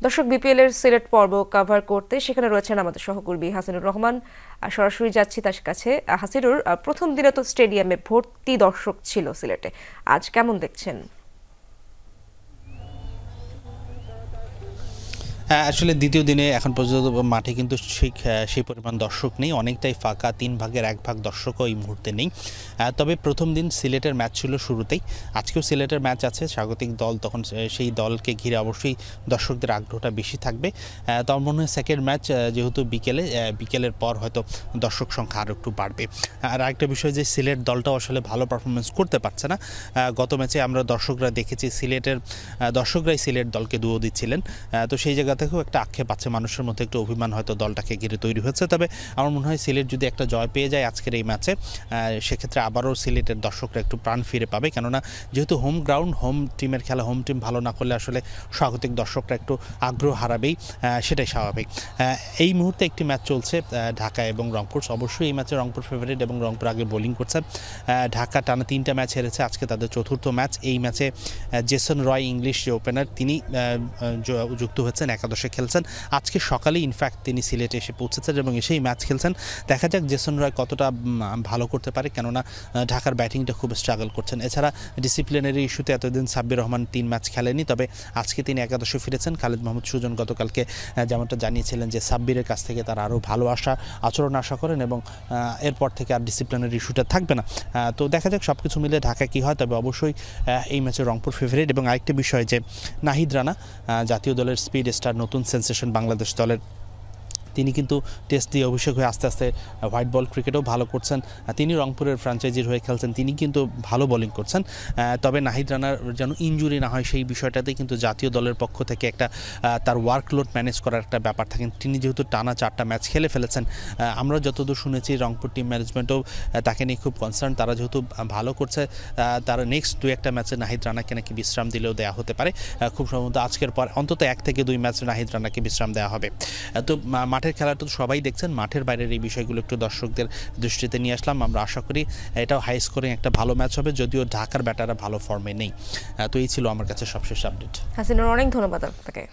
দর্শক বিপিএল এর সিলেট পর্ব কভার করতে সেখানে রয়েছেন আমাদের সহকর্মী হাসিনুর রহমান। সরাসরি যাচ্ছি তার কাছে। হাসিনুর, প্রথম দিনে তো স্টেডিয়ামে ভর্তি দর্শক ছিল সিলেটে, আজ কেমন দেখছেন? আসলে দ্বিতীয় দিনে এখন পর্যন্ত মাঠে কিন্তু ঠিক সেই পরিমাণ দর্শক নেই, অনেকটাই ফাঁকা, 3 ভাগের 1 ভাগ দর্শকও এই মুহূর্তে নেই। তবে প্রথম দিন সিলেটের ম্যাচ ছিল শুরুতেই, আজকেও সিলেটের ম্যাচ আছে, স্বাগতিক দল, তখন সেই দলকে ঘিরে অবশ্যই দর্শকদের আগ্রহটা বেশি থাকবে। তার মনে হয় সেকেন্ড ম্যাচ যেহেতু বিকেলের পর হয়তো দর্শক সংখ্যা আরও একটু বাড়বে। আর আরেকটা বিষয় যে সিলেট দলটাও আসলে ভালো পারফরমেন্স করতে পারছে না। গত ম্যাচে আমরা দর্শকরা দেখেছি সিলেটের দর্শকরাই সিলেট দলকে দুয়ো দিচ্ছিলেন, তো সেই জায়গা থেকেও একটা আক্ষেপ আছে, মানুষের মধ্যে একটু অভিমান হয়তো দলটাকে ঘিরে তৈরি হয়েছে। তবে আমার মনে হয় সিলেট যদি একটা জয় পেয়ে যায় আজকের এই ম্যাচে, সেক্ষেত্রে আবারও সিলেটের দর্শকরা একটু প্রাণ ফিরে পাবে, কেননা যেহেতু হোম গ্রাউন্ড, হোম টিমের খেলা, হোম টিম ভালো না করলে আসলে স্বাগতিক দর্শকরা একটু আগ্রহ হারাবেই, সেটাই স্বাভাবিক। এই মুহূর্তে একটি ম্যাচ চলছে ঢাকা এবং রংপুর। অবশ্যই এই ম্যাচে রংপুর ফেভারিট এবং রংপুর আগে বোলিং করছে। ঢাকা টানা 3টা ম্যাচ হেরেছে, আজকে তাদের চতুর্থ ম্যাচ। এই ম্যাচে জেসন রয় ইংলিশ যে ওপেনার, তিনি যুক্ত হয়েছেন, একাদশে খেলছেন। আজকে সকালেই ইনফ্যাক্ট তিনি সিলেটে এসে পৌঁছেছেন এবং এসেই ম্যাচ খেলছেন। দেখা যাক জেসন রয় কতটা ভালো করতে পারে, কেননা ঢাকার ব্যাটিংটা খুব স্ট্রাগল করছেন। এছাড়া ডিসিপ্লিনারি ইস্যুতে এতদিন সাব্বির রহমান 3 ম্যাচ খেলেনি, তবে আজকে তিনি একাদশে ফিরেছেন। খালিদ মাহমুদ সুজন গতকালকে যেমনটা জানিয়েছিলেন যে সাব্বিরের কাছ থেকে তারা আরও ভালো আচরণ আশা করেন এবং এরপর থেকে আর ডিসিপ্লিনারি ইস্যুটা থাকবে না। তো দেখা যাক সব কিছু মিলে ঢাকা কী হয়। তবে অবশ্যই এই ম্যাচে রংপুর ফেভারিট। এবং আরেকটি বিষয় যে নাহিদ রানা, জাতীয় দলের স্পিড স্টার, নতুন সেন্সেশন বাংলাদেশ দলের, তিনি কিন্তু টেস্ট দিয়ে অভিষেক হয়ে আস্তে আস্তে হোয়াইট বল ক্রিকেটেও ভালো করছেন। তিনি রংপুরের ফ্র্যাঞ্চাইজির হয়ে খেলছেন, তিনি কিন্তু ভালো বোলিং করছেন। তবে নাহিদ রানার যেন ইনজুরি না হয় সেই বিষয়টাতে কিন্তু জাতীয় দলের পক্ষ থেকে একটা তার ওয়ার্কলোড ম্যানেজ করার একটা ব্যাপার থাকেন। তিনি যেহেতু টানা 4টা ম্যাচ খেলে ফেলেছেন, আমরা যতদূর শুনেছি রংপুর টিম ম্যানেজমেন্টও তাকে নিয়ে খুব কনসার্ন। তারা যেহেতু ভালো করছে, তারা নেক্সট 2-1টা ম্যাচে নাহিদ রানাকে নাকি বিশ্রাম দিলেও দেওয়া হতে পারে। খুব সম্ভবত আজকের পর অন্তত 1 থেকে 2 ম্যাচে নাহিদ রানাকে বিশ্রাম দেওয়া হবে। তো মাঠের খেলাটা তো সবাই দেখছেন, মাঠের বাইরের এই বিষয়গুলো একটু দর্শকদের দৃষ্টিতে নিয়ে আসলাম। আমরা আশা করি এটাও হাই স্কোরিং একটা ভালো ম্যাচ হবে, যদিও ঢাকার ব্যাটাররা ভালো ফর্মে নেই। তো এই ছিল আমার কাছে সবশেষ আপডেট। হাসিনুর, অনেক ধন্যবাদ আপনাকে।